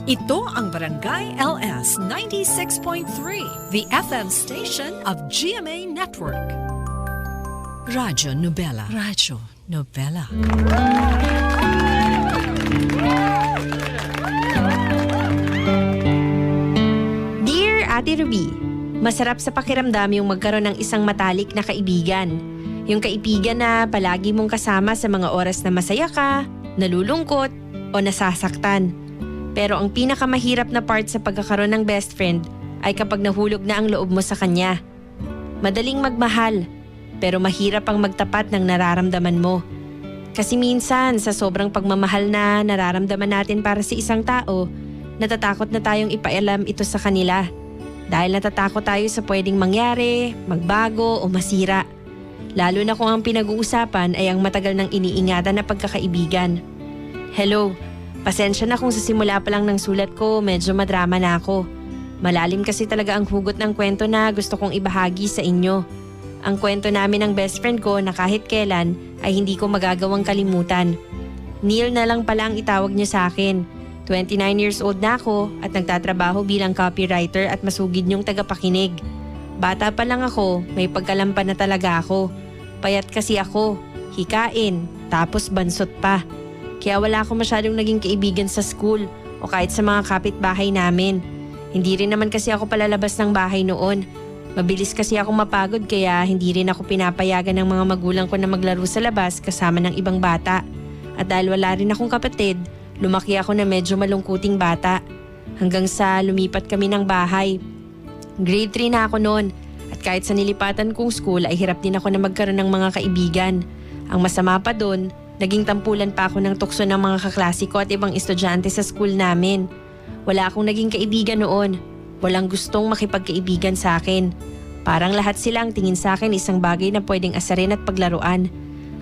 Ito ang Barangay LS 96.3, the FM station of GMA Network. Radyo Nobela. Radyo Nobela. Dear Ate Ruby, masarap sa pakiramdam yung magkaroon ng isang matalik na kaibigan. Yung kaibigan na palagi mong kasama sa mga oras na masaya ka, nalulungkot, o nasasaktan. Pero ang pinakamahirap na part sa pagkakaroon ng best friend ay kapag nahulog na ang loob mo sa kanya. Madaling magmahal, pero mahirap ang magtapat ng nararamdaman mo. Kasi minsan sa sobrang pagmamahal na nararamdaman natin para sa isang tao, natatakot na tayong ipaalam ito sa kanila. Dahil natatakot tayo sa pwedeng mangyari, magbago o masira. Lalo na kung ang pinag-uusapan ay ang matagal nang iniingatan na pagkakaibigan. Hello. Pasensya na kung sa simula pa lang ng sulat ko, medyo madrama na ako. Malalim kasi talaga ang hugot ng kwento na gusto kong ibahagi sa inyo. Ang kwento namin ng best friend ko na kahit kailan ay hindi ko magagawang kalimutan. Neil na lang pala ang itawag niya sa akin. 29 years old na ako at nagtatrabaho bilang copywriter at masugid niyong tagapakinig. Bata pa lang ako, may pagkalampan na talaga ako. Payat kasi ako, hikain, tapos bansot pa. Kaya wala akong masyadong naging kaibigan sa school o kahit sa mga kapitbahay namin. Hindi rin naman kasi ako palalabas ng bahay noon. Mabilis kasi ako mapagod kaya hindi rin ako pinapayagan ng mga magulang ko na maglaro sa labas kasama ng ibang bata. At dahil wala rin akong kapatid, lumaki ako na medyo malungkuting bata. Hanggang sa lumipat kami ng bahay. Grade 3 na ako noon at kahit sa nilipatan kong school ay hirap din ako na magkaroon ng mga kaibigan. Ang masama pa doon, naging tampulan pa ako ng tukso ng mga kaklase ko at ibang estudyante sa school namin. Wala akong naging kaibigan noon. Walang gustong makipagkaibigan sa akin. Parang lahat sila ang tingin sa akin isang bagay na pwedeng asarin at paglaruan.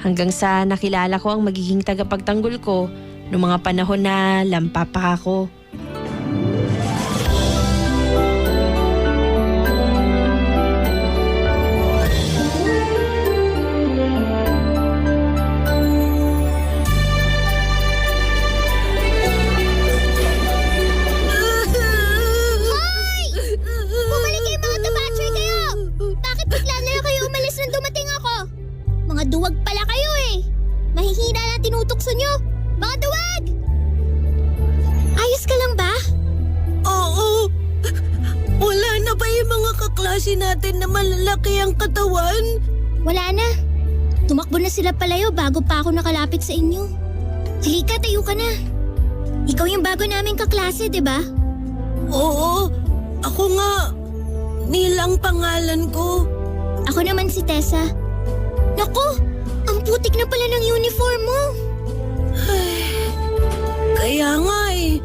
Hanggang sa nakilala ko ang magiging tagapagtanggol ko noong mga panahon na lampa pa ako. Duwag pala kayo eh! Mahihina na tinutukso nyo! Mga duwag! Ayos ka lang ba? Oo! Wala na ba yung mga kaklase natin na malalaki ang katawan? Wala na. Tumakbo na sila palayo bago pa ako nakalapit sa inyo. Halika, tayo ka na. Ikaw yung bago naming kaklase, di ba? Oo! Ako nga! Neil ang pangalan ko. Ako naman si Tessa. Naku! Ang putik na pala ng uniform mo! Kaya nga eh.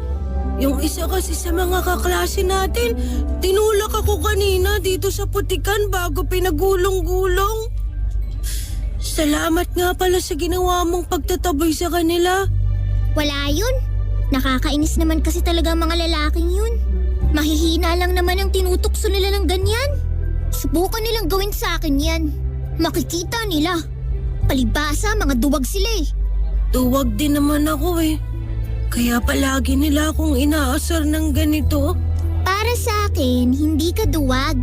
Yung isa kasi sa mga kaklase natin, tinulak ako kanina dito sa putikan bago pinagulong-gulong. Salamat nga pala sa ginawa mong pagtataboy sa kanila. Wala yun. Nakakainis naman kasi talaga ang mga lalaking yun. Mahihina lang naman ang tinutukso nila ng ganyan. Subukan nilang gawin sa akin yan. Makikita nila. Palibasa, mga duwag sila eh. Duwag din naman ako eh. Kaya palagi nila akong inaasar ng ganito. Para sa akin, hindi ka duwag.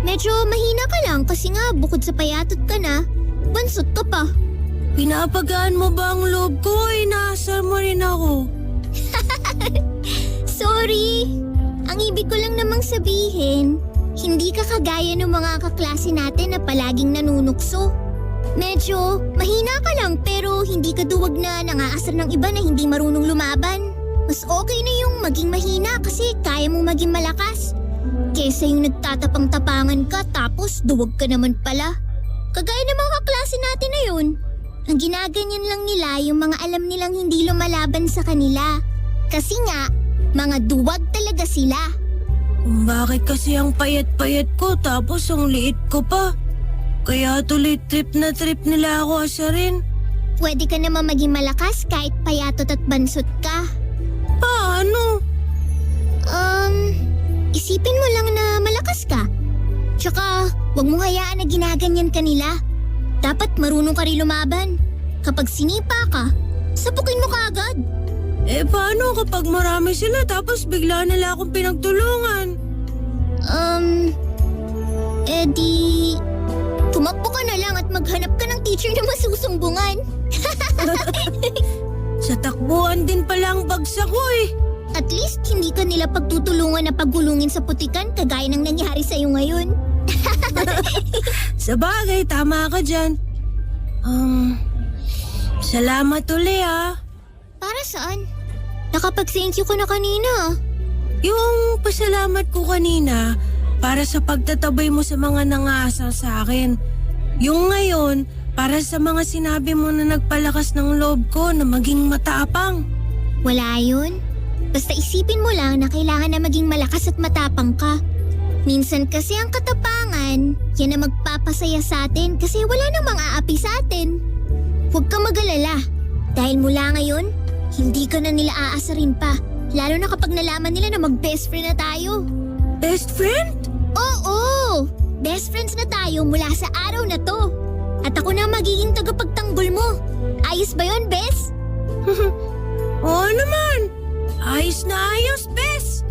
Medyo mahina ka lang kasi nga bukod sa payatot ka na, bansot ka pa. Pinapagaan mo ba ang loob ko o inaasar mo rin ako? Sorry. Ang ibig ko lang namang sabihin, hindi ka kagaya ng mga kaklase natin na palaging nanunukso. Medyo mahina ka lang pero hindi ka duwag na nangaasar ng iba na hindi marunong lumaban. Mas okay na yung maging mahina kasi kaya mong maging malakas. Kesa yung nagtatapang-tapangan ka tapos duwag ka naman pala. Kagaya ng mga kaklase natin na yun. Ang ginaganyan lang nila yung mga alam nilang hindi lumalaban sa kanila. Kasi nga, mga duwag talaga sila. Bakit kasi ang payat-payat ko tapos ang liit ko pa? Kaya tuloy trip na trip nila ako asarin. Pwede ka naman maging malakas kahit payatot at bansot ka. Paano? Isipin mo lang na malakas ka. Tsaka, huwag mong hayaan na ginaganyan ka nila. Dapat marunong ka rin lumaban. Kapag sinipa ka, sapukin mo kaagad. Paano kapag marami sila tapos bigla nila akong pinagtulungan? Di... Tumakbo ka na lang at maghanap ka ng teacher na masusumbungan. Sa takbuhan din pala ang bagsak ko eh. At least hindi ka nila pagtutulungan na pagulungin sa putikan kagaya ng nangyari sa'yo ngayon. Sa bagay, tama ka dyan. Salamat uli Para saan? Nakapag-thank you ka na kanina. Yung pasalamat ko kanina para sa pagtatabay mo sa mga nangaasar sa akin. Yung ngayon, para sa mga sinabi mo na nagpalakas ng loob ko na maging matapang. Wala yun. Basta isipin mo lang na kailangan na maging malakas at matapang ka. Minsan kasi ang katapangan, yan na magpapasaya sa atin kasi wala namang aapi sa atin. Huwag ka mag-alala. Dahil mula ngayon, hindi ka na nila aasarin pa. Lalo na kapag nalaman nila na mag-best friend na tayo. Best friend? Oo! Best friends na tayo mula sa araw na to. At ako na magiging tagapagtanggol mo. Ayos ba yun, Bes? Oo naman! Ayos na ayos, Bes!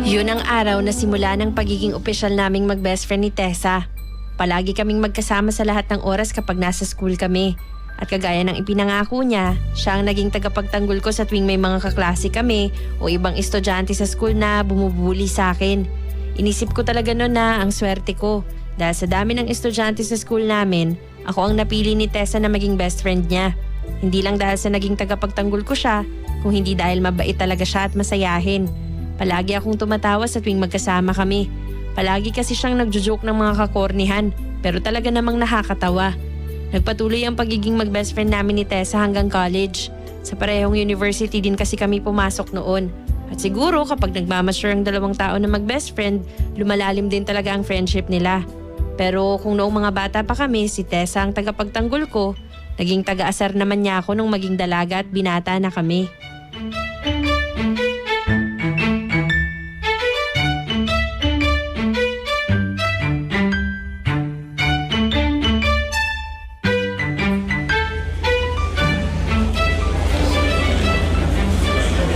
Yun ang araw na simula ng pagiging opisyal naming mag-best friend ni Tessa. Palagi kaming magkasama sa lahat ng oras kapag nasa school kami. At kagaya ng ipinangako niya, siya ang naging tagapagtanggol ko sa tuwing may mga kaklase kami o ibang estudyante sa school na bumubuli sa akin. Inisip ko talaga noon na ang swerte ko. Dahil sa dami ng estudyante sa school namin, ako ang napili ni Tessa na maging best friend niya. Hindi lang dahil sa naging tagapagtanggol ko siya, kung hindi dahil mabait talaga siya at masayahin. Palagi akong tumatawa sa tuwing magkasama kami. Palagi kasi siyang nagjo-joke ng mga kakornihan, pero talaga namang nakakatawa. Nagpatuloy ang pagiging mag-best friend namin ni Tessa hanggang college. Sa parehong university din kasi kami pumasok noon. At siguro kapag nagmamature ang dalawang tao na mag-best friend, lumalalim din talaga ang friendship nila. Pero kung noong mga bata pa kami, si Tessa ang tagapagtanggol ko, naging taga-asar naman niya ako nung maging dalaga at binata na kami.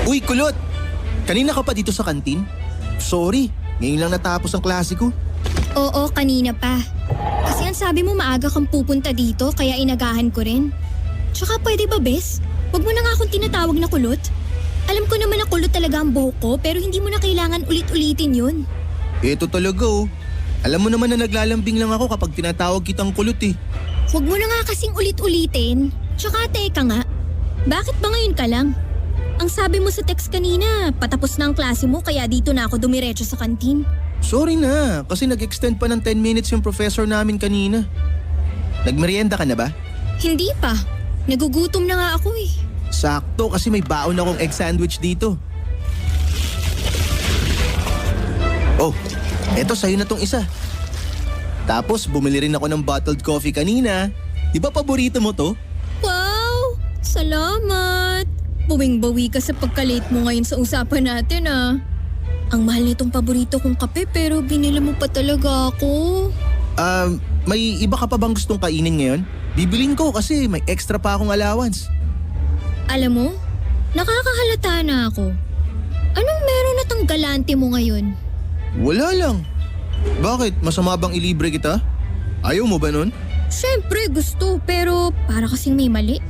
Uy, Kulot! Kanina ka pa dito sa kantin? Sorry, ngayon lang natapos ang klase ko. Oo, kanina pa. Kasi ang sabi mo maaga kang pupunta dito kaya inagahan ko rin. Tsaka pwede ba, Bes? Huwag mo na nga akong tinatawag na kulot. Alam ko naman na kulot talaga ang buhok ko pero hindi mo na kailangan ulit-ulitin yun. Eto talaga oh. Alam mo naman na naglalambing lang ako kapag tinatawag kitang kulot eh. Huwag mo na nga kasing ulit-ulitin. Tsaka teka nga, bakit ba ngayon ka lang? Ang sabi mo sa text kanina, patapos na ang klase mo kaya dito na ako dumiretso sa kantin. Sorry na, kasi nag-extend pa ng 10 minutes yung professor namin kanina. Nagmerienda ka na ba? Hindi pa. Nagugutom na nga ako eh. Sakto kasi may baon akong egg sandwich dito. Oh, eto sa'yo na tong isa. Tapos bumili rin ako ng bottled coffee kanina. Di ba paborito mo to? Wow! Salamat! Buwing-bawi ka sa pagka-late mo ngayon sa usapan natin Ang mahal nitong paborito kong kape pero binili mo pa talaga ako. May iba ka pa bang gustong kainin ngayon? Bibilin ko kasi may extra pa akong allowance. Alam mo, nakakahalata na ako. Anong meron na tong galante mo ngayon? Wala lang. Bakit? Masama bang ilibre kita? Ayaw mo ba nun? Siyempre gusto pero para kasing may mali.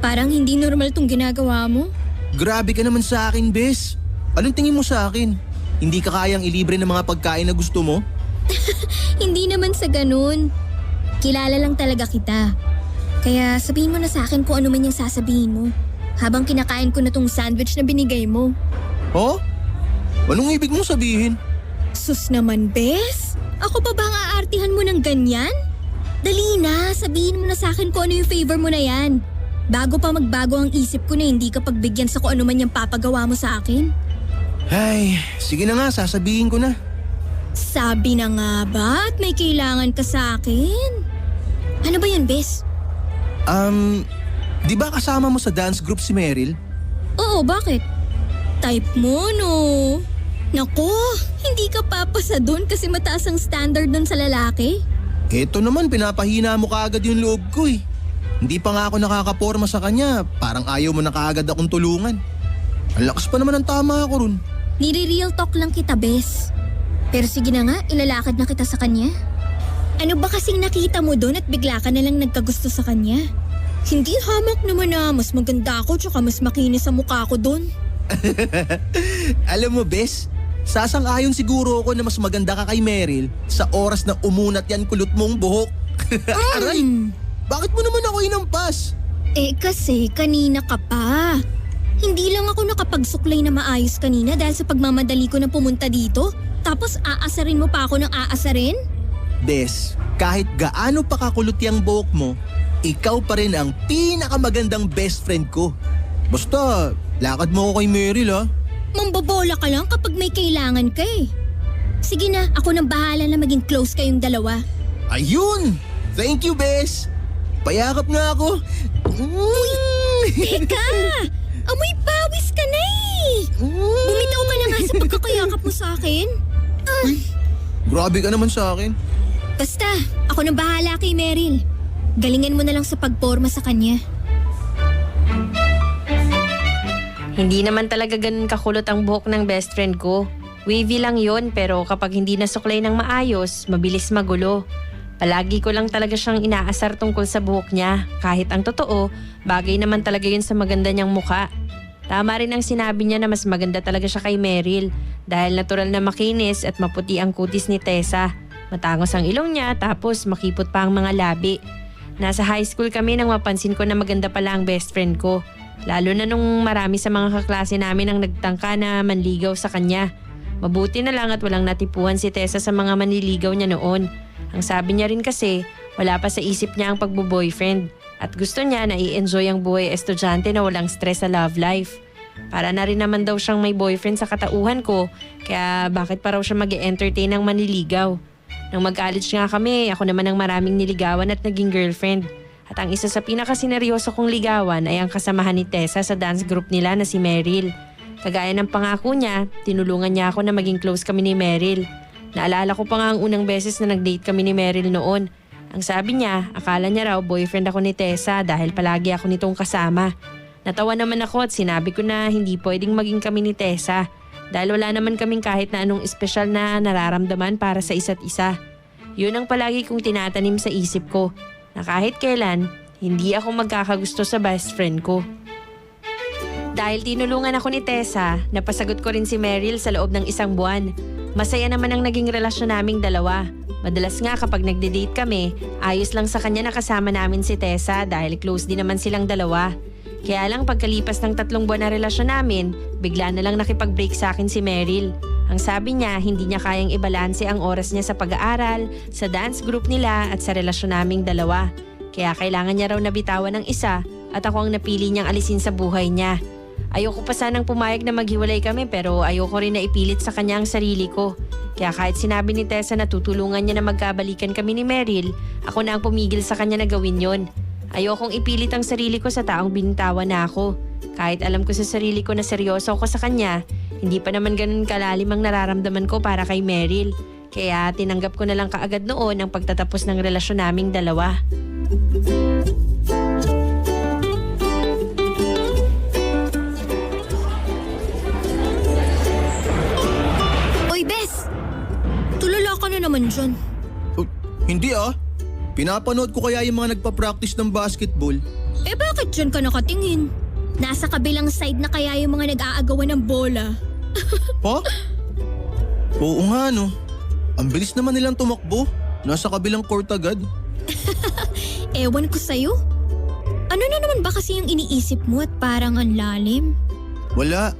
Parang hindi normal tong ginagawa mo. Grabe ka naman sa akin, Bes. Anong tingin mo sa akin? Hindi ka kayang ilibre ng mga pagkain na gusto mo? Hindi naman sa ganun. Kilala lang talaga kita. Kaya sabihin mo na sa akin kung ano man yung sasabihin mo. Habang kinakain ko na tong sandwich na binigay mo. Oh? Anong ibig mong sabihin? Sus naman, Bes. Ako pa ba ang aartihan mo ng ganyan? Dali na, sabihin mo na sa akin kung ano yung favor mo na yan. Bago pa magbago ang isip ko na hindi ka pagbigyan sa kung ano man yung papagawa mo sa akin. Ay, sige na nga, sasabihin ko na. Sabi na nga ba at may kailangan ka sa akin? Ano ba yun, Bes? Di ba kasama mo sa dance group si Meryl? Oo, bakit? Type mo, no? Nako, hindi ka papasa doon kasi mataas ang standard doon sa lalaki. Eto naman, pinapahina mo kaagad yung loob ko eh. Hindi pa nga ako nakakaporma sa kanya, parang ayaw mo na kaagad akong tulungan. Ang lakas pa naman ang tama ako ron. Nire-real talk lang kita, Bes. Pero sige na nga, ilalakad na kita sa kanya. Ano ba kasing nakita mo doon at bigla ka na lang nagkagusto sa kanya? Hindi hamak naman na mas maganda ako tsaka mas makinis ang mukha ko doon. Alam mo, Bes, sasang-ayon siguro ako na mas maganda ka kay Meryl sa oras na umunat yan kulot mong buhok. Aray, bakit mo naman ako inampas? Kasi kanina ka pa. Hindi lang ako nakapagsuklay na maayos kanina dahil sa pagmamadali ko na pumunta dito. Tapos aasarin mo pa ako ng aasarin? Bes, kahit gaano pa kakulot yung buhok mo, ikaw pa rin ang pinakamagandang best friend ko. Basta, lakad mo ako kay Meryl ha. Mambobola ka lang kapag may kailangan ka eh. Sige na, ako nang bahala na maging close kayong dalawa. Ayun! Thank you, Bes! Payakap nga ako. Teka! Amoy pawis ka na eh! Bumitaw ka na nga sa pagkakayakap mo sa akin. Grabe ka naman sa akin. Basta, ako nang bahala kay Meryl. Galingan mo na lang sa pagporma sa kanya. Hindi naman talaga ganun kakulot ang buhok ng best friend ko. Wavy lang yon, pero kapag hindi nasuklay ng maayos, mabilis magulo. Palagi ko lang talaga siyang inaasar tungkol sa buhok niya. Kahit ang totoo, bagay naman talaga yun sa maganda niyang mukha. Tama rin ang sinabi niya na mas maganda talaga siya kay Meryl dahil natural na makinis at maputi ang kutis ni Tessa. Matangos ang ilong niya tapos makipot pa ang mga labi. Nasa high school kami nang mapansin ko na maganda pala ang best friend ko. Lalo na nung marami sa mga kaklase namin ang nagtangka na manligaw sa kanya. Mabuti na lang at walang natipuhan si Tessa sa mga manliligaw niya noon. Ang sabi niya rin kasi, wala pa sa isip niya ang pagbo-boyfriend at gusto niya na i-enjoy ang buhay estudyante na walang stress sa love life. Para na rin naman daw siyang may boyfriend sa katauhan ko, kaya bakit pa raw siya mag-e-entertain ng manliligaw? Nang mag-college nga kami, ako naman ang maraming niligawan at naging girlfriend. At ang isa sa pinakasineryoso kong ligawan ay ang kasamahan ni Tessa sa dance group nila na si Meryl. Kagaya ng pangako niya, tinulungan niya ako na maging close kami ni Meryl. Naalala ko pa nga ang unang beses na nag-date kami ni Meryl noon. Ang sabi niya, akala niya raw boyfriend ako ni Tessa dahil palagi ako nitong kasama. Natawa naman ako at sinabi ko na hindi pwedeng maging kami ni Tessa dahil wala naman kaming kahit na anong espesyal na nararamdaman para sa isa't isa. Yun ang palagi kong tinatanim sa isip ko, na kahit kailan, hindi ako magkakagusto sa best friend ko. Dahil tinulungan ako ni Tessa, napasagot ko rin si Meryl sa loob ng 1 buwan. Masaya naman ang naging relasyon naming dalawa. Madalas nga kapag nagde-date kami, ayos lang sa kanya na kasama namin si Tessa dahil close din naman silang dalawa. Kaya lang pagkalipas ng 3 buwan na relasyon namin, bigla na lang nakipag-break sa akin si Meryl. Ang sabi niya, hindi niya kayang ibalanse ang oras niya sa pag-aaral, sa dance group nila at sa relasyon naming dalawa. Kaya kailangan niya raw nabitawan ng isa at ako ang napili niyang alisin sa buhay niya. Ayoko pa sanang pumayag na maghiwalay kami pero ayoko rin na ipilit sa kanya ang sarili ko. Kaya kahit sinabi ni Tessa na tutulungan niya na magkabalikan kami ni Meryl, ako na ang pumigil sa kanya na gawin yon. Ayokong ipilit ang sarili ko sa taong binitawan na ako. Kahit alam ko sa sarili ko na seryoso ako sa kanya, hindi pa naman ganun kalalim ang nararamdaman ko para kay Meryl. Kaya tinanggap ko na lang kaagad noon ang pagtatapos ng relasyon naming dalawa. Ka na naman dyan. Hindi ah. Pinapanood ko kaya yung mga nagpa-practice ng basketball. Bakit dyan ka nakatingin? Nasa kabilang side na kaya yung mga nag-aagawan ng bola. Pa? Oo nga no. Ang bilis naman nilang tumakbo. Nasa kabilang court agad. Ewan ko sa'yo. Ano na naman ba kasi yung iniisip mo at parang ang lalim? Wala.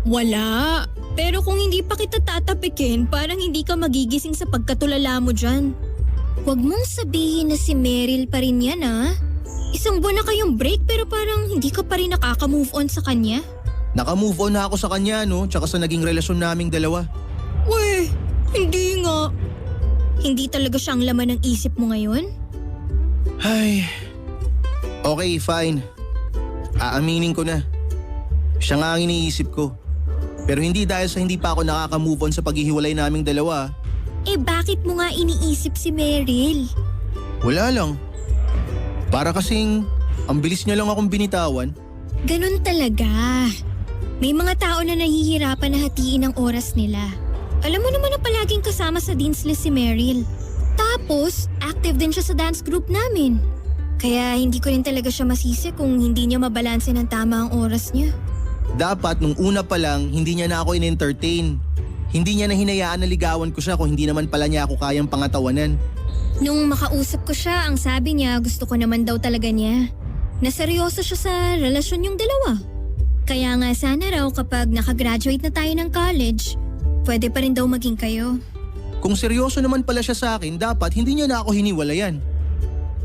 Wala. Pero kung hindi pa kita tatapikin, parang hindi ka magigising sa pagkatulala mo dyan. Huwag mong sabihin na si Meryl pa rin yan ah. 1 buwan na kayong break pero parang hindi ka pa rin nakaka-move on sa kanya. Naka-move on na ako sa kanya no, tsaka sa naging relasyon naming dalawa. Weh, hindi nga. Hindi talaga siyang laman ng isip mo ngayon? Ay. Okay, fine. Aaminin ko na. Siya nga ang iniisip ko. Pero hindi dahil sa hindi pa ako nakaka-move on sa paghihiwalay naming dalawa. Bakit mo nga iniisip si Meryl? Wala lang. Para kasing Ang bilis niya lang akong binitawan. Ganun talaga. May mga tao na nahihirapan na hatiin ang oras nila. Alam mo naman na palaging kasama sa Dean's List si Meryl. Tapos, active din siya sa dance group namin. Kaya hindi ko rin talaga siya masisi kung hindi niya mabalanse ng tama ang oras niya. Dapat nung una pa lang, hindi niya na ako in-entertain. Hindi niya na hinayaan na ligawan ko siya kung hindi naman pala niya ako kayang pangatawanan. Nung makausap ko siya, ang sabi niya gusto ko naman daw talaga niya. Na seryoso siya sa relasyon yung dalawa. Kaya nga sana raw kapag nakagraduate na tayo ng college, pwede pa rin daw maging kayo. Kung seryoso naman pala siya sa akin, dapat hindi niya na ako hiniwalayan.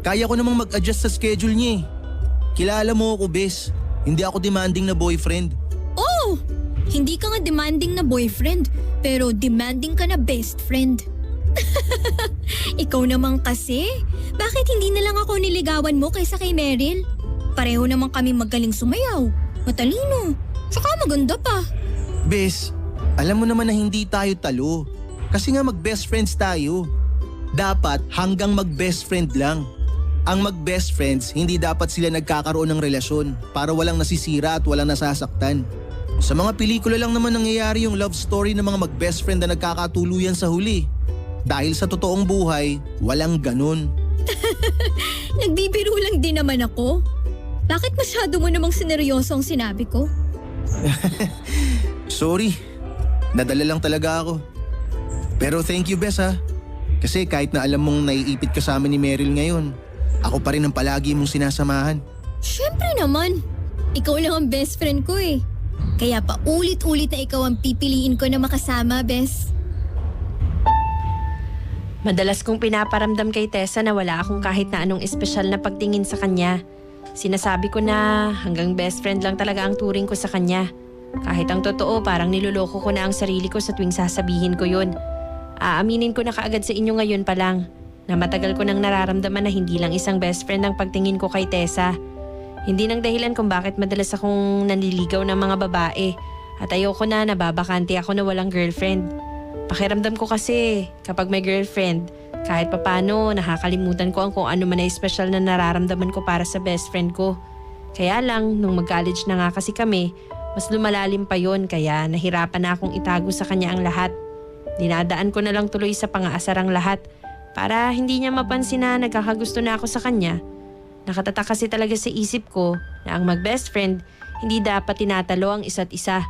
Kaya ko namang mag-adjust sa schedule niya eh. Kilala mo ako, Bes. Hindi ako demanding na boyfriend. Oh! Hindi ka nga demanding na boyfriend, pero demanding ka na best friend. Ikaw naman kasi. Bakit hindi na lang ako niligawan mo kaysa kay Meryl? Pareho naman kami magaling sumayaw, matalino, tsaka maganda pa. Bes, alam mo naman na hindi tayo talo. Kasi nga mag-best friends tayo. Dapat hanggang mag-best friend lang. Ang mag-best friends, hindi dapat sila nagkakaroon ng relasyon para walang nasisira at walang nasasaktan. Sa mga pelikula lang naman nangyayari yung love story ng mga mag-best friend na nagkakatuluyan sa huli. Dahil sa totoong buhay, walang ganun. Nagbibiro lang din naman ako. Bakit masyado mo namang sineryoso ang sinabi ko? Sorry, nadala lang talaga ako. Pero thank you, Bes, ha. Kasi kahit na alam mong naiipit ka sa amin ni Meryl ngayon, ako pa rin ang palagi mong sinasamahan. Siyempre naman. Ikaw lang ang best friend ko eh. Kaya pa ulit-ulit na ikaw ang pipiliin ko na makasama, Bes. Madalas kong pinaparamdam kay Tessa na wala akong kahit na anong espesyal na pagtingin sa kanya. Sinasabi ko na hanggang best friend lang talaga ang turing ko sa kanya. Kahit ang totoo, parang niloloko ko na ang sarili ko sa tuwing sasabihin ko yun. Aaminin ko na kaagad sa inyo ngayon pa lang na matagal ko nang nararamdaman na hindi lang isang best friend ang pagtingin ko kay Tessa. Hindi nang dahilan kung bakit madalas akong nanliligaw ng mga babae at ayoko na nababakante ako na walang girlfriend. Pakiramdam ko kasi kapag may girlfriend, kahit papano nakakalimutan ko ang kung ano man ay special na nararamdaman ko para sa best friend ko. Kaya lang, nung mag-college na nga kasi kami, mas lumalalim pa yon kaya nahirapan na akong itago sa kanya ang lahat. Dinadaan ko na lang tuloy sa pang-aasar ang lahat para hindi niya mapansin na nagkakagusto na ako sa kanya. Nakatatak kasi talaga sa isip ko na ang mag-best friend hindi dapat tinatalo ang isa't isa.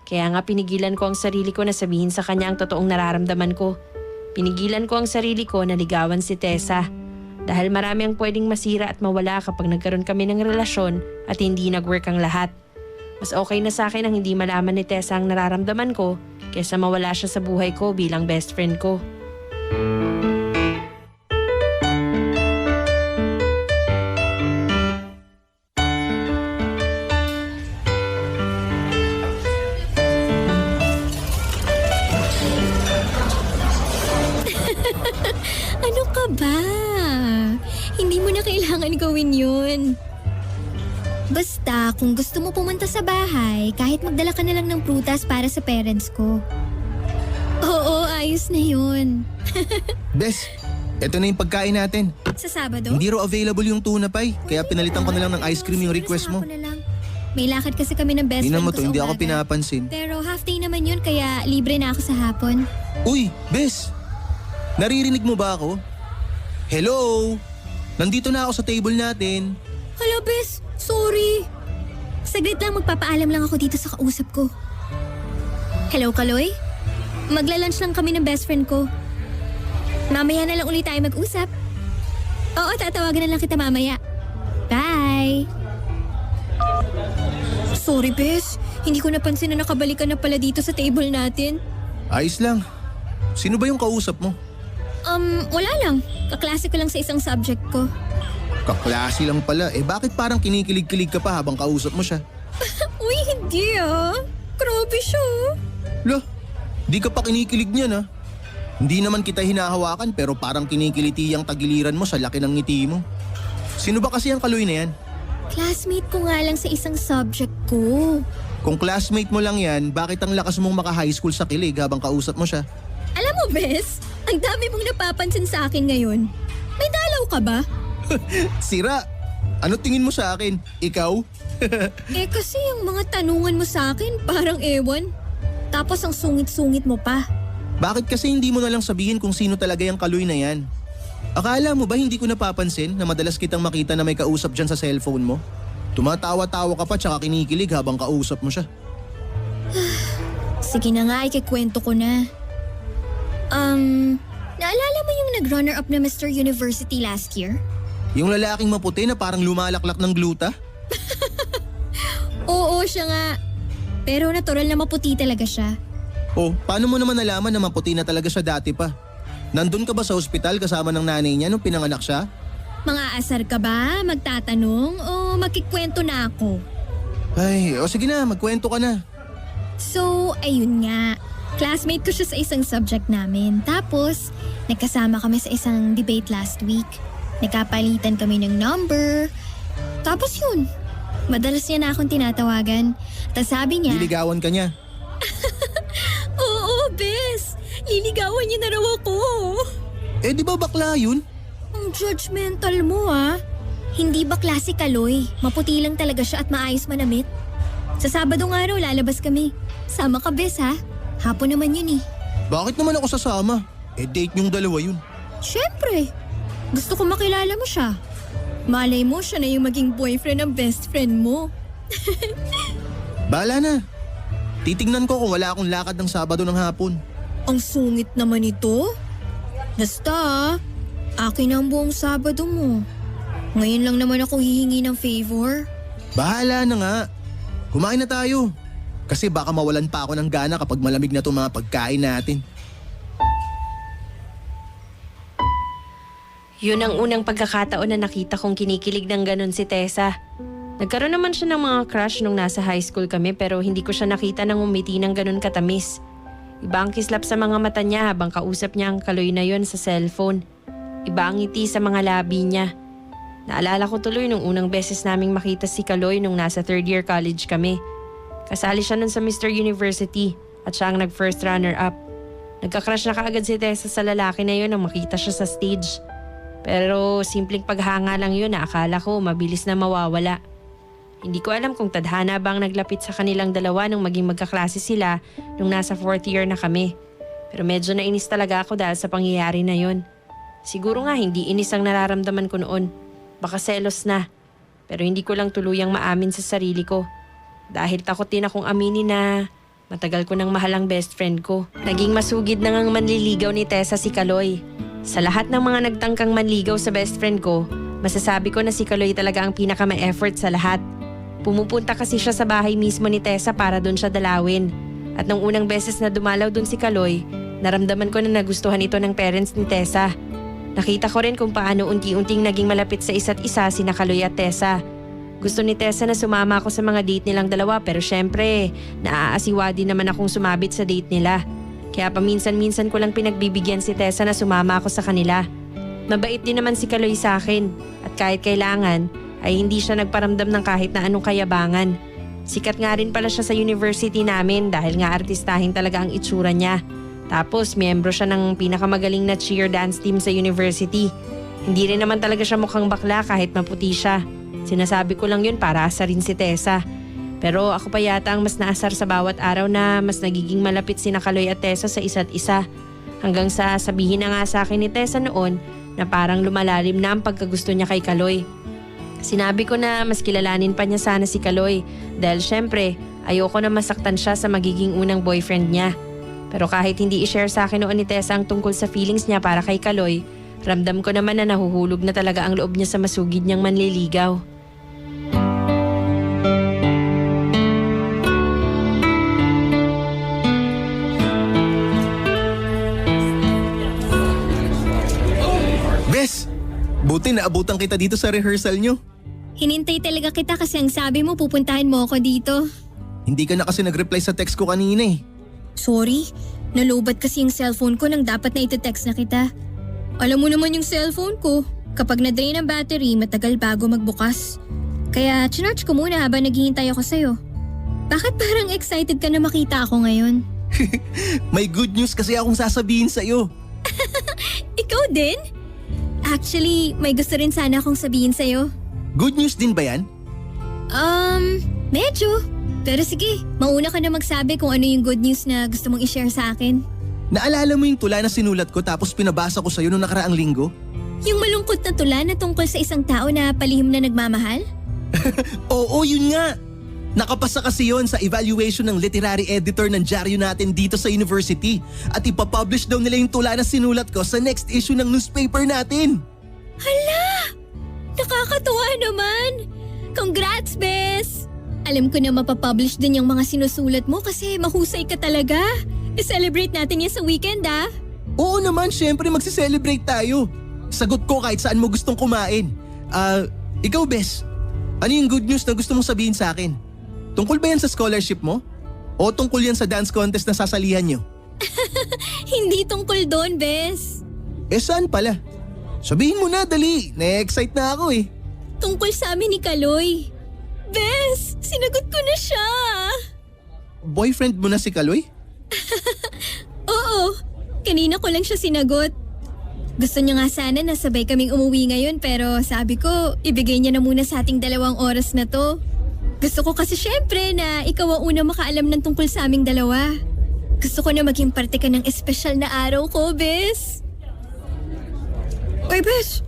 Kaya nga pinigilan ko ang sarili ko na sabihin sa kanya ang totoong nararamdaman ko. Pinigilan ko ang sarili ko na ligawan si Tessa. Dahil marami ang pwedeng masira at mawala kapag nagkaroon kami ng relasyon at hindi nag-work ang lahat. Mas okay na sa akin ang hindi malaman ni Tessa ang nararamdaman ko kaysa mawala siya sa buhay ko bilang best friend ko. Ano ka ba? Hindi mo na kailangan gawin yun. Basta, kung gusto mo pumunta sa bahay, kahit magdala ka na lang ng prutas para sa parents ko. Oo, ayos na yun. Bes, eto na yung pagkain natin. Sa Sabado? Hindi raw available yung tuna pie, kaya pinalitan ko na lang ng ice cream yung request mo. Siguro sa hapon na lang. May lakad kasi kami ng best Tingnan friend mo ko to, sa hindi ako umaga. pinapansin. Pero half day naman yun, kaya libre na ako sa hapon. Uy, Bes! Naririnig mo ba ako? Hello? Nandito na ako sa table natin. Hala, bes. Sorry. Saglit lang, magpapaalam lang ako dito sa kausap ko. Hello, Kaloy? Magla-lunch lang kami ng best friend ko. Mamaya na lang ulit tayo mag-usap. Oo, tatawagan na lang kita mamaya. Bye! Sorry, bes. Hindi ko napansin na nakabalik ka na pala dito sa table natin. Ayos lang. Sino ba yung kausap mo? Wala lang. Kaklase ko lang sa isang subject ko. Kaklase lang pala. Bakit parang kinikilig-kilig ka pa habang kausap mo siya? Uy, hindi ah. Grabe siya. Lah, di ka pa kinikilig niyan ah. Hindi naman kita hinahawakan pero parang kinikiliti ang tagiliran mo sa laki ng ngiti mo. Sino ba kasi ang Kaloy na yan? Classmate ko nga lang sa isang subject ko. Kung classmate mo lang yan, bakit ang lakas mong maka-high school sa kilig habang kausap mo siya? Alam mo, Bes, ang dami mong napapansin sa akin ngayon. May dalaw ka ba? Sira! Ano tingin mo sa akin? Ikaw? Kasi yung mga tanungan mo sa akin parang ewan. Tapos ang sungit-sungit mo pa. Bakit kasi hindi mo na lang sabihin kung sino talaga yung Kaloy na yan? Akala mo ba hindi ko napapansin na madalas kitang makita na may kausap dyan sa cellphone mo? Tumatawa-tawa ka pa tsaka kinikilig habang kausap mo siya. Sige na nga, ikikwento ko na. Naalala mo yung nag-runner-up na Mr. University last year? Yung lalaking maputi na parang lumalaklak ng gluta? Oo, siya nga. Pero natural na maputi talaga siya. Oh, paano mo naman nalaman na maputi na talaga siya dati pa? Nandun ka ba sa ospital kasama ng nanay niya nung pinanganak siya? Mga asar ka ba? Magtatanong o magkikwento na ako? Ay, sige na, magkwento ka na. So, ayun nga. Classmate ko siya sa isang subject namin. Tapos, nagkasama kami sa isang debate last week. Nagkapalitan kami ng number. Tapos yun, madalas niya na akong tinatawagan. Tapos sabi niya, Liligawan ka niya. Oo, bes! Liligawan niya na raw ako. Eh di ba bakla yun? Ang judgmental mo Hindi ba klase Kaloy? Maputi lang talaga siya at maayos manamit. Sa Sabado nga raw lalabas kami. Sama ka, bes ha? Hapon naman yun eh. Bakit naman ako sasama? Eh date niyong dalawa yun. Siyempre. Gusto ko makilala mo siya. Malay mo siya na yung maging boyfriend ng best friend mo. Bahala na. Titingnan ko kung wala akong lakad ng Sabado ng hapon. Ang sungit naman ito. Basta akin ang buong Sabado mo. Ngayon lang naman ako hihingi ng favor. Bahala na nga. Kumain na tayo. Kasi baka mawalan pa ako ng gana kapag malamig na itong mga pagkain natin. Yun ang unang pagkakataon na nakita kong kinikilig ng ganun si Tessa. Nagkaroon naman siya ng mga crush nung nasa high school kami pero hindi ko siya nakita nang umiti ng ganun katamis. Iba ang kislap sa mga mata niya habang kausap niya ang Kaloy na yun sa cellphone. Iba ang ngiti sa mga labi niya. Naalala ko tuloy nung unang beses naming makita si Kaloy nung nasa third year college kami. Kasali siya nun sa Mr. University at siya ang nag-first runner-up. Nagka-crush na kaagad si Tessa sa lalaki na yun nang makita siya sa stage. Pero simpleng paghanga lang yun na akala ko mabilis na mawawala. Hindi ko alam kung tadhana bang naglapit sa kanilang dalawa nung maging magkaklase sila nung nasa fourth year na kami. Pero medyo nainis talaga ako dahil sa pangyayari na yun. Siguro nga hindi inis ang nararamdaman ko noon. Baka selos na. Pero hindi ko lang tuluyang maamin sa sarili ko. Dahil takot din akong aminin na matagal ko nang mahal ang best friend ko. Naging masugid na ngang manliligaw ni Tessa si Kaloy. Sa lahat ng mga nagtangkang manligaw sa best friend ko, masasabi ko na si Kaloy talaga ang pinaka-ma-effort sa lahat. Pumupunta kasi siya sa bahay mismo ni Tessa para doon siya dalawin. At nung unang beses na dumalaw doon si Kaloy, naramdaman ko na nagustuhan ito ng parents ni Tessa. Nakita ko rin kung paano unti-unting naging malapit sa isa't isa sina Kaloy at Tessa. Gusto ni Tessa na sumama ako sa mga date nilang dalawa pero syempre, naaasiwa din naman akong sumabit sa date nila. Kaya paminsan-minsan ko lang pinagbibigyan si Tessa na sumama ako sa kanila. Mabait din naman si Kaloy sa akin at kahit kailangan ay hindi siya nagparamdam ng kahit na anong kayabangan. Sikat nga rin pala siya sa university namin dahil nga artistahin talaga ang itsura niya. Tapos miyembro siya ng pinakamagaling na cheer dance team sa university. Hindi rin naman talaga siya mukhang bakla kahit maputi siya. Sinasabi ko lang yun para asarin si Tessa. Pero ako pa yata ang mas naasar sa bawat araw na mas nagiging malapit sina Kaloy at Tessa sa isa't isa. Hanggang sa sabihin na nga sa akin ni Tessa noon na parang lumalalim na ang pagkagusto niya kay Kaloy. Sinabi ko na mas kilalanin pa niya sana si Kaloy dahil syempre ayoko na masaktan siya sa magiging unang boyfriend niya. Pero kahit hindi i-share sa akin noon ni Tessa ang tungkol sa feelings niya para kay Kaloy, ramdam ko naman na nahuhulog na talaga ang loob niya sa masugid niyang manliligaw. Bes! Buti naabutan kita dito sa rehearsal nyo. Hinintay talaga kita kasi ang sabi mo pupuntahan mo ako dito. Hindi ka na kasi nag-reply sa text ko kanina eh. Sorry, nalobat kasi yung cellphone ko nang dapat na itetext na kita. Alam mo naman yung cellphone ko, kapag na-drain ang battery matagal bago magbukas. Kaya chinarge ko muna habang naghihintay ako sa'yo. Bakit parang excited ka na makita ako ngayon? May good news kasi akong sasabihin sa'yo. Ikaw din? Actually, may gusto rin sana akong sabihin sa'yo. Good news din ba yan? Medyo. Pero sige, mauna ka na magsabi kung ano yung good news na gusto mong i-share sa akin. Naalala mo yung tula na sinulat ko tapos pinabasa ko sa'yo noong nakaraang linggo? Yung malungkot na tula na tungkol sa isang tao na palihim na nagmamahal? Oo, yun nga. Nakapasa kasi yon sa evaluation ng literary editor ng dyaryo natin dito sa university. At ipapublish daw nila yung tula na sinulat ko sa next issue ng newspaper natin. Hala! Nakakatuwa naman! Congrats, Bes! Alam ko na mapapublish din yung mga sinusulat mo kasi mahusay ka talaga. I-celebrate natin yan sa weekend, ah. Oo naman, syempre magse-celebrate tayo. Sagot ko kahit saan mo gustong kumain. Ikaw, Bes, ano yung good news na gusto mong sabihin sa akin? Tungkol ba yan sa scholarship mo? O tungkol yan sa dance contest na sasalihan nyo? Hindi tungkol doon, Bes. Saan pala? Sabihin mo na, dali. Na-excite na ako eh. Tungkol sa amin ni Kaloy. Bes, sinagot ko na siya. Boyfriend mo na si Kaloy? Oo, kanina ko lang siya sinagot. Gusto niya nga sana na sabay kaming umuwi ngayon pero sabi ko, ibigay niya na muna sa ating 2 oras na to. Gusto ko kasi syempre na ikaw ang una makaalam ng tungkol sa aming dalawa. Gusto ko na maging parte ka ng espesyal na araw ko, Bes. Oy, Bes,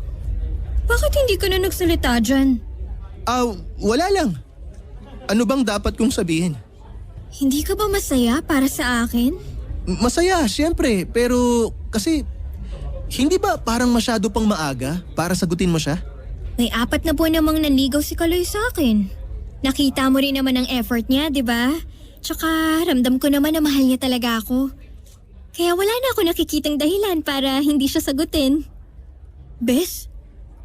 bakit hindi ka na nagsalita dyan? Wala lang. Ano bang dapat kong sabihin? Hindi ka ba masaya para sa akin? Masaya, syempre. Pero kasi, hindi ba parang masyado pang maaga para sagutin mo siya? May 4 na buwan namang nanligaw si Kaloy sa akin. Nakita mo rin naman ang effort niya, di ba? Tsaka ramdam ko naman na mahal niya talaga ako. Kaya wala na ako nakikitang dahilan para hindi siya sagutin. Bes,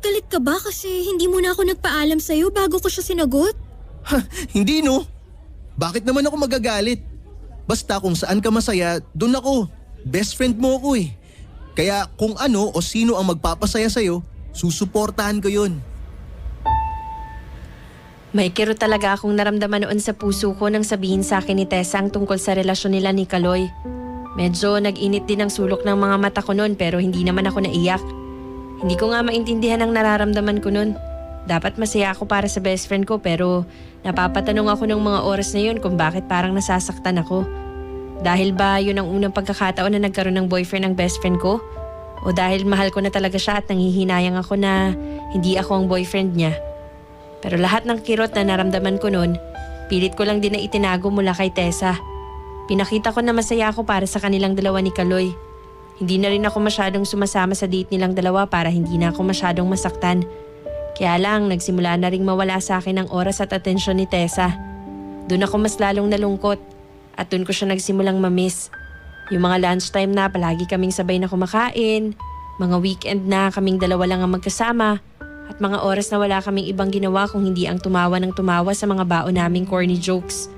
galit ka ba kasi hindi mo na ako nagpaalam sa'yo bago ko siya sinagot? Hindi no. Bakit naman ako magagalit? Basta kung saan ka masaya, dun ako. Best friend mo ako eh. Kaya kung ano o sino ang magpapasaya sa'yo, susuportahan ko yun. May kiro talaga akong naramdaman noon sa puso ko nang sabihin sa akin ni Tessa ang tungkol sa relasyon nila ni Kaloy. Medyo nag-init din ang sulok ng mga mata ko noon pero hindi naman ako naiyak. Hindi ko nga maintindihan ang nararamdaman ko noon. Dapat masaya ako para sa best friend ko pero napapatanong ako ng mga oras na yun kung bakit parang nasasaktan ako. Dahil ba yun ang unang pagkakataon na nagkaroon ng boyfriend ang best friend ko? O dahil mahal ko na talaga siya at nanghihinayang ako na hindi ako ang boyfriend niya? Pero lahat ng kirot na naramdaman ko noon, pilit ko lang din na itinago mula kay Tessa. Pinakita ko na masaya ako para sa kanilang dalawa ni Kaloy. Hindi na rin ako masyadong sumasama sa date nilang dalawa para hindi na ako masyadong masaktan. Kaya lang, nagsimula na ring mawala sa akin ang oras at atensyon ni Tessa. Doon ako mas lalong nalungkot at doon ko siya nagsimulang mamiss. Yung mga lunchtime na palagi kaming sabay na kumakain, mga weekend na kaming dalawa lang ang magkasama, at mga oras na wala kaming ibang ginawa kung hindi ang tumawa ng tumawa sa mga baon naming corny jokes.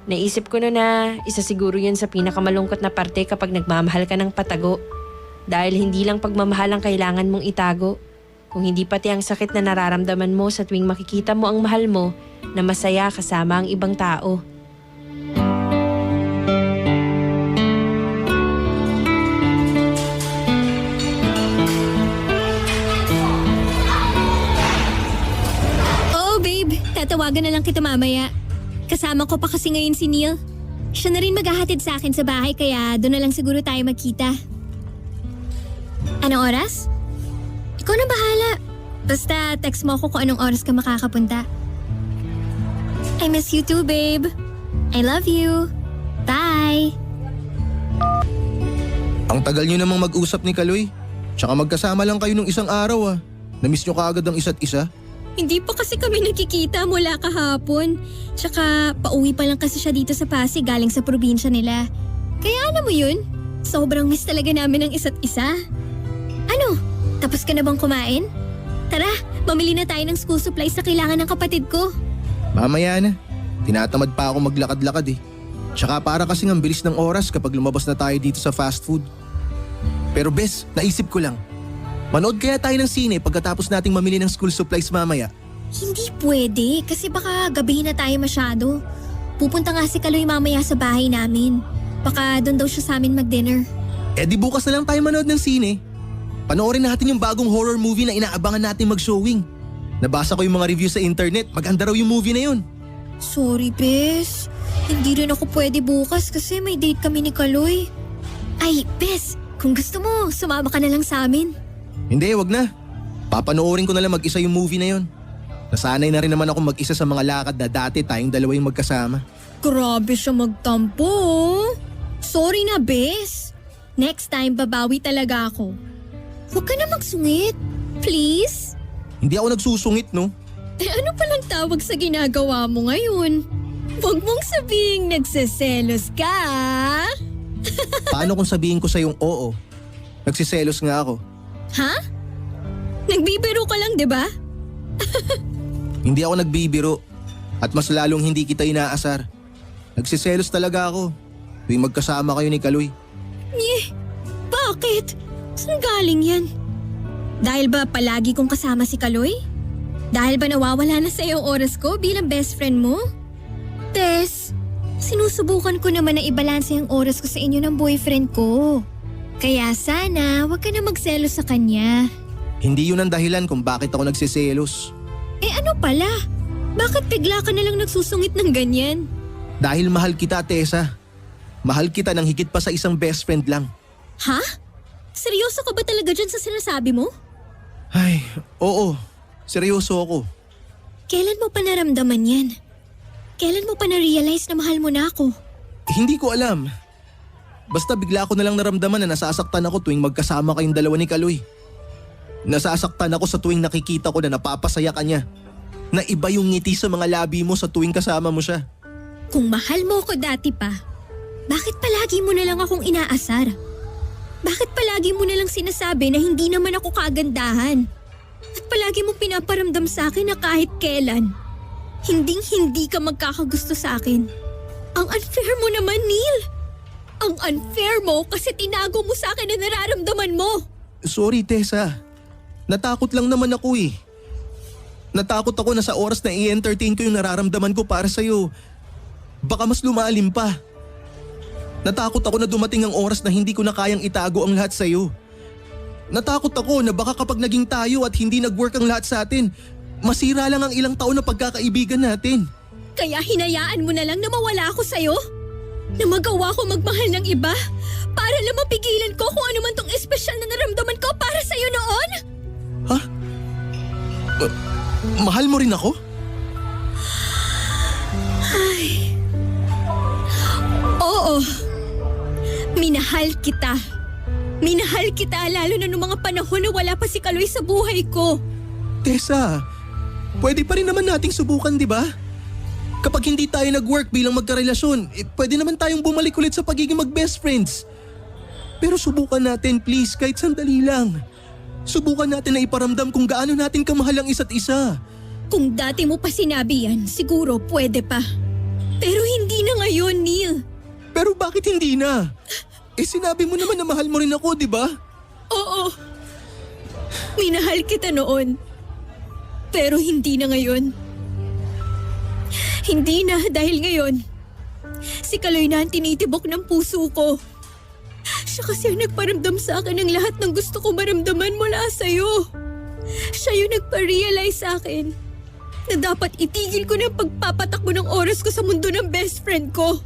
Naisip ko na isa siguro yun sa pinakamalungkot na parte kapag nagmamahal ka ng patago. Dahil hindi lang pagmamahal ang kailangan mong itago, kung hindi pati ang sakit na nararamdaman mo sa tuwing makikita mo ang mahal mo na masaya kasama ang ibang tao. Oo, babe. Tatawagan na lang kita mamaya. Kasama ko pa kasi ngayon si Neil. Siya na rin maghahatid sa akin sa bahay kaya doon na lang siguro tayo magkita. Anong oras? Ikaw na bahala. Basta text mo ako kung anong oras ka makakapunta. I miss you too, babe. I love you. Bye! Ang tagal nyo namang mag-usap ni Kaloy. Tsaka magkasama lang kayo nung isang araw ah. Namiss nyo kaagad ang isa't isa. Hindi pa kasi kami nakikita mula kahapon. Tsaka pauwi pa lang kasi siya dito sa Pasig galing sa probinsya nila. Kaya alam mo yun, sobrang miss talaga namin ang isa't isa. Ano, tapos ka na bang kumain? Tara, mamili na tayo ng school supplies na kailangan ng kapatid ko. Mamaya na. Tinatamad pa ako maglakad-lakad eh. Tsaka para kasing ang bilis ng oras kapag lumabas na tayo dito sa fast food. Pero bes, naisip ko lang. Manood kaya tayo ng sine pagkatapos nating mamili ng school supplies mamaya? Hindi pwede kasi baka gabihin na tayo masyado. Pupunta nga si Kaloy mamaya sa bahay namin. Baka doon daw siya sa amin mag-dinner. Eh di bukas na lang tayo manood ng sine. Panoorin natin yung bagong horror movie na inaabangan natin mag-showing. Nabasa ko yung mga reviews sa internet. Maganda raw yung movie na yun. Sorry, Bes. Hindi rin ako pwede bukas kasi may date kami ni Kaloy. Ay, Bes, kung gusto mo, sumama ka na lang sa amin. Hindi, wag na. Papanoorin ko na lang mag-isa yung movie na yun. Nasanay na rin naman ako mag-isa sa mga lakad na dati tayong dalawa yung magkasama. Grabe siya magtampo. Sorry na, Bes. Next time, babawi talaga ako. Huwag ka na magsungit. Please? Hindi ako nagsusungit, no? Eh ano palang tawag sa ginagawa mo ngayon? Huwag mong sabihing nagseselos ka. Paano kung sabihin ko sa yung oo? Nagsiselos nga ako. Ha? Nagbibiro ka lang, di ba? Hindi ako nagbibiro. At mas lalong hindi kita inaasar. Nagsiselos talaga ako. Tuwing magkasama kayo ni Kaloy. Bakit? Saan galing yan? Dahil ba palagi kong kasama si Kaloy? Dahil ba nawawala na sa yung oras ko bilang best friend mo? Tess, sinusubukan ko naman na ibalanse ang oras ko sa inyo ng boyfriend ko. Kaya sana, wag ka na magselos sa kanya. Hindi yun ang dahilan kung bakit ako nagsiselos. Eh ano pala? Bakit bigla ka na lang nagsusungit ng ganyan? Dahil mahal kita, Tessa. Mahal kita nang higit pa sa isang best friend lang. Ha? Seryoso ka ba talaga dyan sa sinasabi mo? Ay, oo. Seryoso ako. Kailan mo pa naramdaman yan? Kailan mo pa na-realize na mahal mo na ako? Hindi ko alam. Basta bigla ko na lang naramdaman na nasasaktan ako tuwing magkasama kayong dalawa ni Kaloy. Nasasaktan ako sa tuwing nakikita ko na napapasaya ka niya. Na iba yung ngiti sa mga labi mo sa tuwing kasama mo siya. Kung mahal mo ako dati pa, bakit palagi mo na lang akong inaasar? Bakit palagi mo na lang sinasabi na hindi naman ako kagandahan? At palagi mo pinaparamdam sa akin na kahit kailan, hinding-hindi ka magkakagusto sa akin. Ang unfair mo naman, Neil! Ang unfair mo kasi tinago mo sa akin na nararamdaman mo! Sorry, Tessa. Natakot lang naman ako eh. Natakot ako na sa oras na i-entertain ko yung nararamdaman ko para sa'yo, baka mas lumalim pa. Natakot ako na dumating ang oras na hindi ko na kayang itago ang lahat sa'yo. Natakot ako na baka kapag naging tayo at hindi nag-work ang lahat sa atin, masira lang ang ilang taon na pagkakaibigan natin. Kaya hinayaan mo na lang na mawala ako sa'yo? Na magawa ko magmahal ng iba? Para lang mapigilan ko kung ano man tong espesyal na naramdaman ko para sa'yo noon? Ha? Mahal mo rin ako? Ay. Oo. Minahal kita. Minahal kita lalo na nung mga panahon na wala pa si Kaloy sa buhay ko. Tessa, pwede pa rin naman nating subukan, di ba? Kapag hindi tayo nag-work bilang magkarelasyon, pwede naman tayong bumalik ulit sa pagiging mag-best friends. Pero subukan natin please, kahit sandali lang. Subukan natin na iparamdam kung gaano natin kamahal ang isa't isa. Kung dati mo pa sinabi yan, siguro pwede pa. Pero hindi na ngayon, Neil. Pero bakit hindi na? Sinabi mo naman na mahal mo rin ako, di ba? Oo. Minahal kita noon. Pero hindi na ngayon. Hindi na dahil ngayon, si Kaloy na ang tinitibok ng puso ko. Siya kasi ang nagparamdam sa akin ng lahat ng gusto ko maramdaman mula sa'yo. Siya yung nagpa-realize sa akin na dapat itigil ko na ang pagpapatakbo ng oras ko sa mundo ng best friend ko.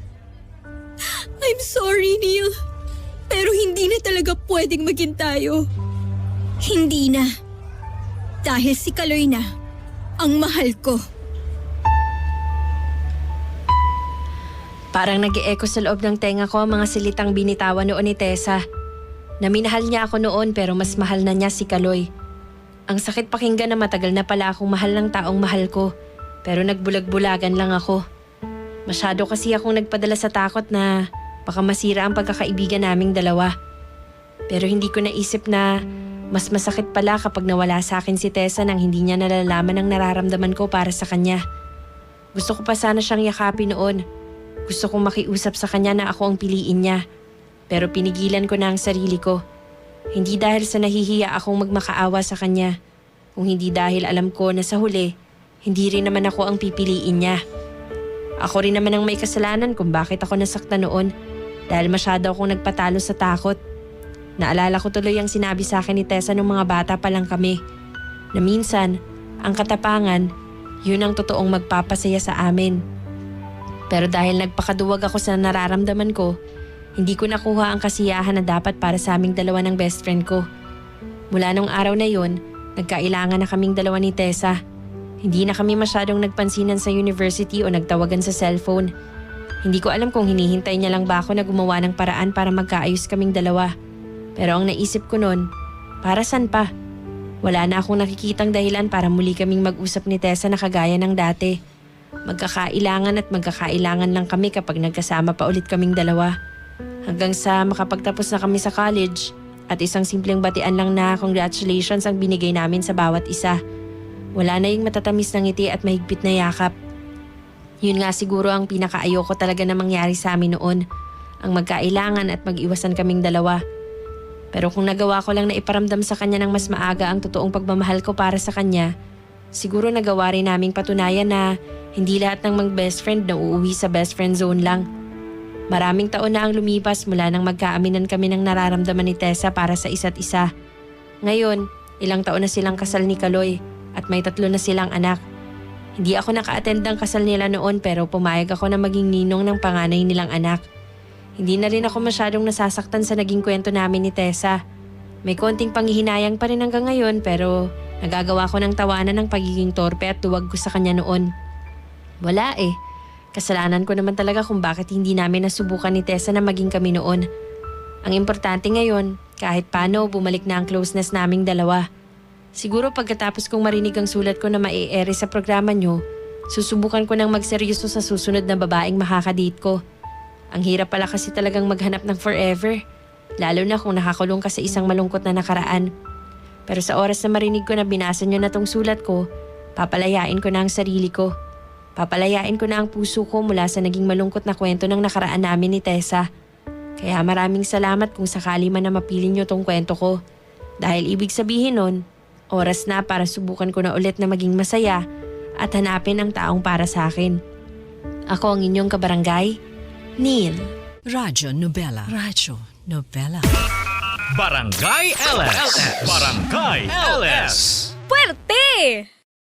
I'm sorry, Neil. Pero hindi na talaga pwedeng maging tayo. Hindi na. Dahil si Kaloy na ang mahal ko. Parang nag-e-echo sa loob ng tenga ko ang mga silitang binitawan noon ni Tessa. Naminahal niya ako noon pero mas mahal na niya si Kaloy. Ang sakit pakinggan na matagal na pala akong mahal ng taong mahal ko. Pero nagbulag-bulagan lang ako. Masyado kasi akong nagpadala sa takot na baka masira ang pagkakaibigan naming dalawa. Pero hindi ko naisip na mas masakit pala kapag nawala sa akin si Tessa nang hindi niya nalalaman ang nararamdaman ko para sa kanya. Gusto ko pa sana siyang yakapin noon. Gusto kong makiusap sa kanya na ako ang piliin niya. Pero pinigilan ko na ang sarili ko. Hindi dahil sa nahihiya akong magmakaawa sa kanya. Kung hindi dahil alam ko na sa huli, hindi rin naman ako ang pipiliin niya. Ako rin naman ang may kasalanan kung bakit ako nasaktan noon. Dahil masyado akong nagpatalo sa takot. Naalala ko tuloy ang sinabi sa akin ni Tessa nung mga bata pa lang kami. Na minsan, Ang katapangan, yun ang totoong magpapasaya sa amin. Pero dahil nagpakaduwag ako sa nararamdaman ko, hindi ko nakuha ang kasiyahan na dapat para sa aming dalawa ng best friend ko. Mula nung araw na yun, nagkailangan na kaming dalawa ni Tessa. Hindi na kami masyadong nagpansinan sa university o nagtawagan sa cellphone. Hindi ko alam kung hinihintay niya lang ba ako na gumawa ng paraan para magkaayos kaming dalawa. Pero ang naisip ko nun, para saan pa? Wala na akong nakikitang dahilan para muli kaming mag-usap ni Tessa na kagaya ng dati. Magkakailangan at magkakailangan lang kami kapag nagkasama pa ulit kaming dalawa. Hanggang sa makapagtapos na kami sa college at isang simpleng batian lang na congratulations ang binigay namin sa bawat isa. Wala na yung matatamis na ngiti at mahigpit na yakap. Yun nga siguro ang pinakaayoko talaga na mangyari sa amin noon. Ang magkailangan at mag-iwasan kaming dalawa. Pero kung nagawa ko lang na iparamdam sa kanya ng mas maaga ang totoong pagmamahal ko para sa kanya, siguro nagawa rin naming patunayan na hindi lahat ng mag-best friend na uuwi sa best friend zone lang. Maraming taon na ang lumipas mula nang magkaaminan kami ng nararamdaman ni Tessa para sa isa't isa. Ngayon, ilang taon na silang kasal ni Kaloy at may 3 na silang anak. Hindi ako naka-attend ng kasal nila noon pero pumayag ako na maging ninong ng panganay nilang anak. Hindi na rin ako masyadong nasasaktan sa naging kwento namin ni Tessa. May konting panghihinayang pa rin hanggang ngayon pero nagagawa ko ng tawanan ng pagiging torpe at tuwag ko sa kanya noon. Wala eh. Kasalanan ko naman talaga kung bakit hindi namin nasubukan ni Tessa na maging kami noon. Ang importante ngayon, kahit paano bumalik na ang closeness naming dalawa. Siguro pagkatapos kong marinig ang sulat ko na mai-ere sa programa nyo, susubukan ko nang magseryoso sa susunod na babaeng makakadate ko. Ang hirap pala kasi talagang maghanap ng forever, lalo na kung nakakulong ka sa isang malungkot na nakaraan. Pero sa oras na marinig ko na binasa nyo na tong sulat ko, papalayain ko na ang sarili ko. Papalayain ko na ang puso ko mula sa naging malungkot na kwento ng nakaraan namin ni Tessa. Kaya maraming salamat kung sakali man na mapili nyo tong kwento ko. Dahil ibig sabihin nun, oras na para subukan ko na ulit na maging masaya at hanapin ang taong para sa akin. Ako ang inyong kabarangay, Neil. Radyo Nobela. Radyo Nobela. Barangay LS. Barangay LS. Puerte!